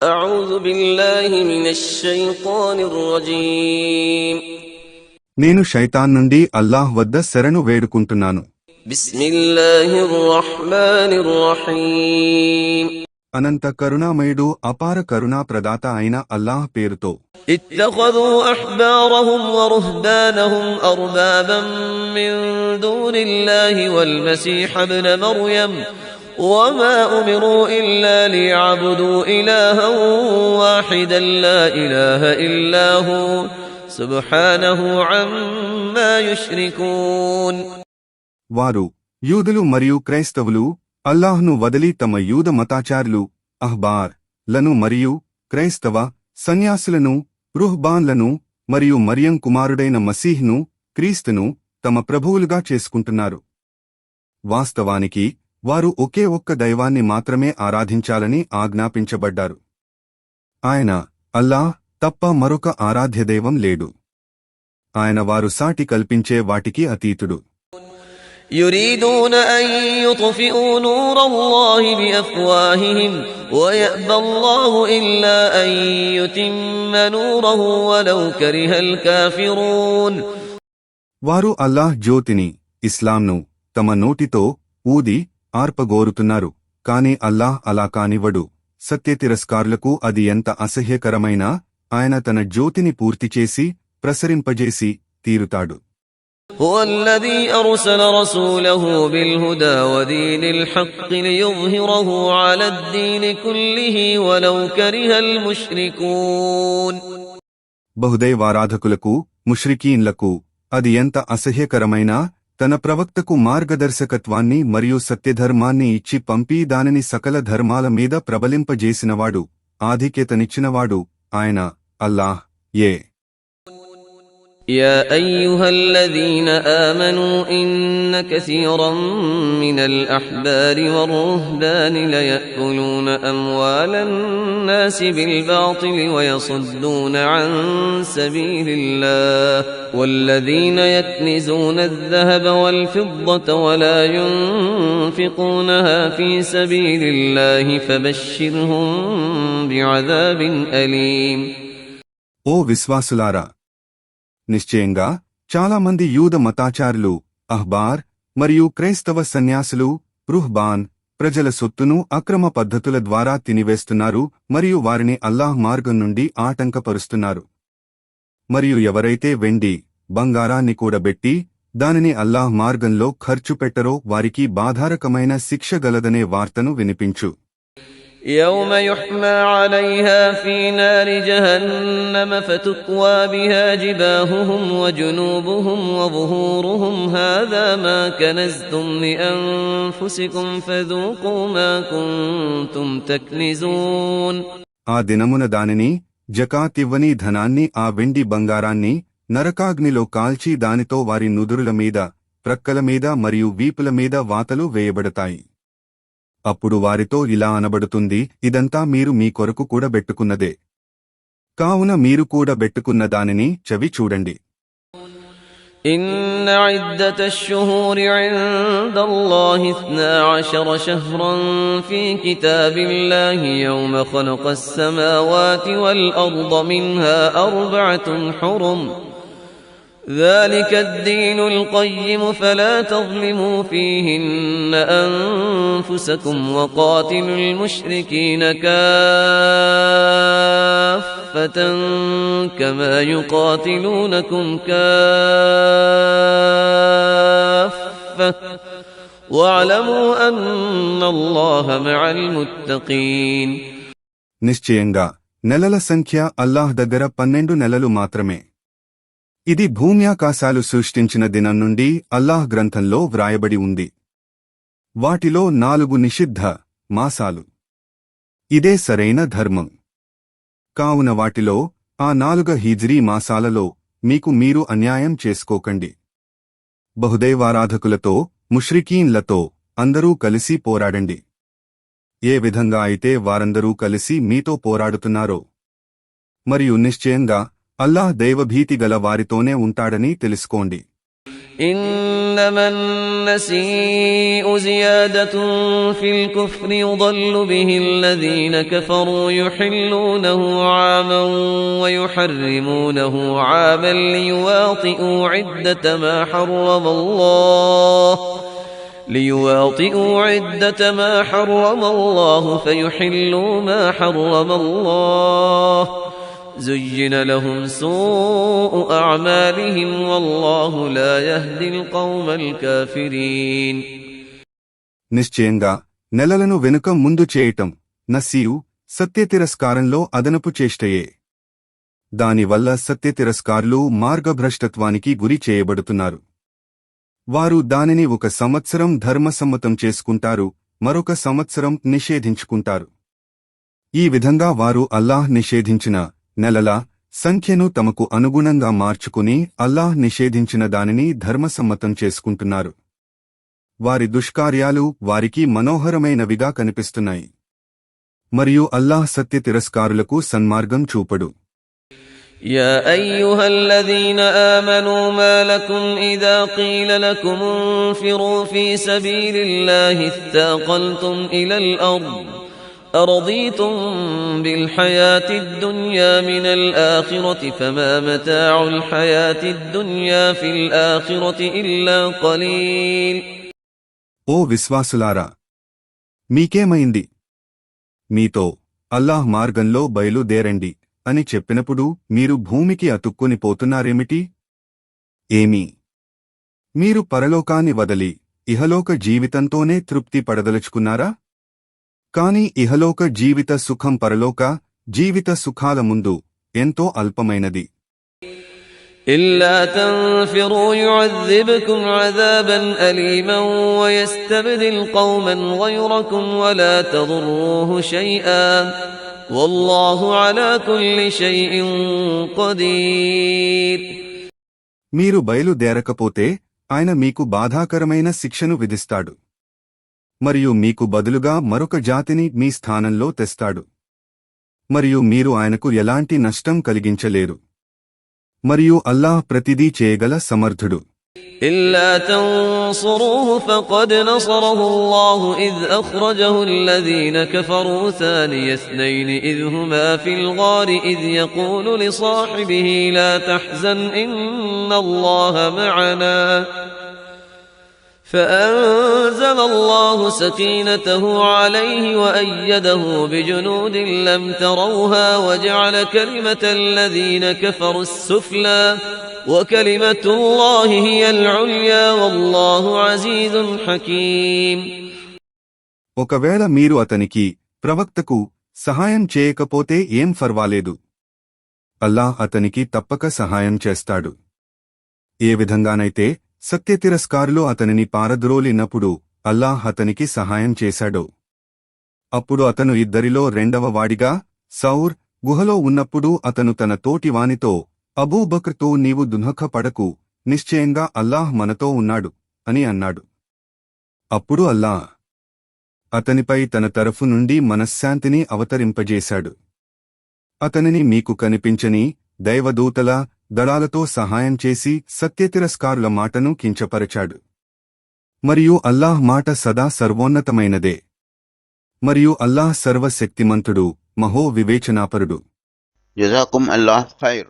أعوذ بالله من الشيطان الرجيم నేను శైతాన్ నుండి అల్లాహ్ వద్ద శరణు వేడుకుంటున్నాను. بسم الله الرحمن الرحيم అనంత కరుణామయుడు అపార కరుణా ప్రదాత అయిన అల్లాహ్ పేరుతో. اتخذوا أحبارهم ورهبانهم أربابا من دون الله والمسيح ابن مريم وما أمروا إلا ليعبدوا إلها واحدا لا إله إلا هو سبحانه عما يشركون. వారు యూదులు మరియు క్రైస్తవులు అల్లాహ్ను వదిలి తమ యూద మతాచారులు అహ్బార్ లను మరియు క్రైస్తవ సన్యాసులను రుహ్బాన్లను మరియు మరియం కుమారుడైన మసీహ్ను క్రీస్తును తమ ప్రభువులుగా చేసుకుంటున్నారు. వాస్తవానికి వారు ఒకే ఒక్క దైవాన్ని మాత్రమే ఆరాధించాలని ఆజ్ఞాపించబడ్డారు. ఆయన అల్లాహ్ తప్ప మరొక ఆరాధ్యదైవం లేడు. ఆయన వారు సాటి కల్పించే వాటికి అతీతుడు. يريدون أن يطفئوا نور الله بأفواههم ويأبى الله إلا أن يتم نوره ولو كره الكافرون. వారు అల్లాహ్ జ్యోతిని ఇస్లాంను తమ నోటితో ఊది ఆర్పగోరుతున్నారు, కాని అల్లాహ్ అలా కానివ్వడు. సత్యతిరస్కారులకు అది ఎంత అసహ్యకరమైనా ఆయన తన జ్యోతిని పూర్తిచేసి ప్రసరింపజేసి తీరుతాడు. هو الذي أرسل رسوله بالهدى ودين الحق ليظهره على الدين كله ولو كره المشركون. బహుదైవారాధకులకు ముష్రికీన్లకు అది ఎంత అసహ్యకరమైనా తన ప్రవక్తకు మార్గదర్శకత్వాన్ని మరియు సత్యధర్మాన్ని ఇచ్చి పంపి దానిని సకల ధర్మాల మీద ప్రబలింపజేసినవాడు, ఆధిక్యతనిచ్చినవాడు ఆయన అల్లాహ్. يا أيها الذين آمنوا إن كثيرا من الأحبار والرهبان ليأكلون أموال الناس بالباطل ويصدون عن سبيل الله والذين يكنزون الذهب والفضة ولا ينفقونها في سبيل الله فبشرهم بعذاب أليم. ఓ విశ్వాసులారా, నిశ్చయంగా చాలామంది యూద మతాచారులు అహ్బార్ మరియు క్రైస్తవ సన్యాసులు రుహ్బాన్ ప్రజల సొత్తును అక్రమ పద్ధతుల ద్వారా తినివేస్తున్నారు మరియు వారిని అల్లాహ్ మార్గం నుండి ఆటంకపరుస్తున్నారు. మరియు ఎవరైతే వెండి బంగారాన్ని కూడబెట్టి దానిని అల్లాహ్ మార్గంలో ఖర్చు పెట్టరో వారికి బాధారకమైన శిక్ష గలదనే వార్తను వినిపించు. يوم يحمى عليها في نار جهنم فتكوى بها جباههم وجنوبهم وظهورهم هذا ما كنزتم لأنفسكم فذوقوا ما كنتم تكنزون. ఆ దినమున దానిని జకాతివ్వని ధనాన్ని ఆ వెండి బంగారాన్ని నరకాగ్నిలో కాల్చి దానితో వారి నుదురుల మీద ప్రక్కల మీద మరియు వీపుల మీద వాతలు వేయబడతాయి. అప్పుడు వారితో ఇలా అనబడుతుంది, ఇదంతా మీరు మీ కొరకు కూడబెట్టుకున్నదే, కావున మీరు కూడబెట్టుకున్న దానిని చవి చూడండి. إن عدة الشهور عند الله 12 شهرا في كتاب الله يوم خلق السماوات والأرض منها 4 حرم ذلك الدين القيم فلا تظلموا فيهن أنفسكم وقاتلوا المشركين كافة كما يقاتلونكم كافة واعلموا أن الله مع المتقين. నిశ్చయంగా నెలల సంఖ్య అల్లాహ్ దగ్గర 12 నెలలు మాత్రమే. ఇది భూమ్యాకాశాలు సృష్టించిన దినం నుండి అల్లాహ్ గ్రంథంలో వ్రాయబడి ఉంది. వాటిలో 4 నిషిద్ధ మాసాలు. ఇదే సరైన ధర్మం. కావున వాటిలో ఆ 4 హిజ్రీ మాసాలలో మీకు మీరు అన్యాయం చేసుకోకండి. బహుదైవారాధకులతో ముష్రికీన్లతో అందరూ కలిసి పోరాడండి. ఏ విధంగా అయితే వారందరూ కలిసి మీతో పోరాడుతున్నారో మరియు నిశ్చయంగా అల్లాహ్ దైవభీతి గల వారితోనే ఉంటాడని తెలుసుకోండి. إنما النسيء زيادة في الكفر يضل به الذين كفروا يحلونه عاما ويحرمونه عاما ليواطئوا عدة ما حرم الله فيحلوا ما حرم الله زين لهم سوء أعمالهم والله لا يهدي القوم الكافرين. నిశ్చయంగా నెలలను వెనుక ముందు చేయటం నసీయు సత్యతిరస్కారంలో అదనపు చేష్టయే. దానివల్ల సత్యతిరస్కారులు మార్గభ్రష్టత్వానికి గురి చేయబడుతున్నారు. వారు దానిని 1 సంవత్సరం ధర్మసమ్మతం చేసుకుంటారు, మరొక సంవత్సరం నిషేధించుకుంటారు. ఈ విధంగా వారు అల్లాహ్ నిషేధించిన నెలల సంఖ్యను తమకు అనుగుణంగా మార్చుకుని అల్లాహ్ నిషేధించిన దానిని ధర్మసమ్మతం చేసుకుంటున్నారు. వారి దుష్కార్యాలు వారికి మనోహరమైనవిగా కనిపిస్తున్నాయి. మరియు అల్లాహ్ సత్య తిరస్కారులకు సన్మార్గం చూపడు. يا أيها الذين آمنوا ما لكم إذا قيل لكم انفروا في سبيل الله اثاقلتم إلى الأرض أرضيتم بالحياة الدنيا من الآخرة فما متاع الحياة الدنيا في الآخرة إلا قليل. ఓ విశ్వాసులారా, మీకేమైంది? మీతో అల్లాహ్ మార్గంలో బయలుదేరండి అని చెప్పినప్పుడు మీరు భూమికి అతుక్కుని పోతున్నారేమిటి? ఏమీ? మీరు పరలోకాన్ని వదలి ఇహలోక జీవితంతోనే తృప్తి పడదలుచుకున్నారా? కాని ఇహలోక జీవిత సుఖం పరలోక జీవిత సుఖాల ముందు ఎంతో అల్పమైనది. إلا تنفروا يعذبكم عذابا أليما ويستبدل قوما غيركم ولا تضروه شيئا والله على كل شيء قدير. మీరు బయలుదేరకపోతే ఆయన మీకు బాధాకరమైన శిక్షను విధిస్తాడు, మరియు మీకు బదులుగా మరొక జాతిని మీ స్థానంలో తెస్తాడు, మరియు మీరు ఆయనకు ఎలాంటి నష్టం కలిగించలేరు. మరియు అల్లాహ్ ప్రతిదీ చేయగల సమర్థుడు. إلا تنصروه فقد نصره الله إذ أخرجه الذين كفروا ثاني اثنين إذ هما في الغار إذ يقول لصاحبه لا تحزن إن الله معنا فأنزل الله سكينته عليه وأيده بجنود لم تروها وجعل كلمة الذين كفروا السفلى وكلمة الله هي العليا والله عزيز حكيم. ఒకవేళ మీరు అతనికి ప్రవక్తకు సహాయం చేయకపోతే ఏం ఫర్వాలేదు, అల్లాహ్ అతనికి తప్పక సహాయం చేస్తాడు. ఏ విధంగానైతే సత్యతిరస్కారులు అతనిని పారద్రోలినప్పుడు అల్లాహ్ అతనికి సహాయం చేశాడో, అప్పుడు అతను ఇద్దరిలో రెండవ వాడిగా సౌర్ గుహలో ఉన్నప్పుడు అతను తన తోటివానితో అబూబక్ర్తో నీవు దుఃఖపడకు, నిశ్చయంగా అల్లాహ్ మనతో ఉన్నాడు అని అన్నాడు. అప్పుడు అల్లాహ్ అతనిపై తన తరఫు నుండి మనశ్శాంతిని అవతరింపజేశాడు. అతనిని మీకు కనిపించని దైవదూతల దళాలతో సహాయం చేసి సత్యతిరస్కారుల మాటను కించపరచాడు. మరియు అల్లాహ్ మాట సదా సర్వోన్నతమైనదే. మరియు అల్లాహ్ సర్వశక్తిమంతుడు, మహో వివేచనాపరుడు. జజాకుం అల్లాహ్ ఖైర్.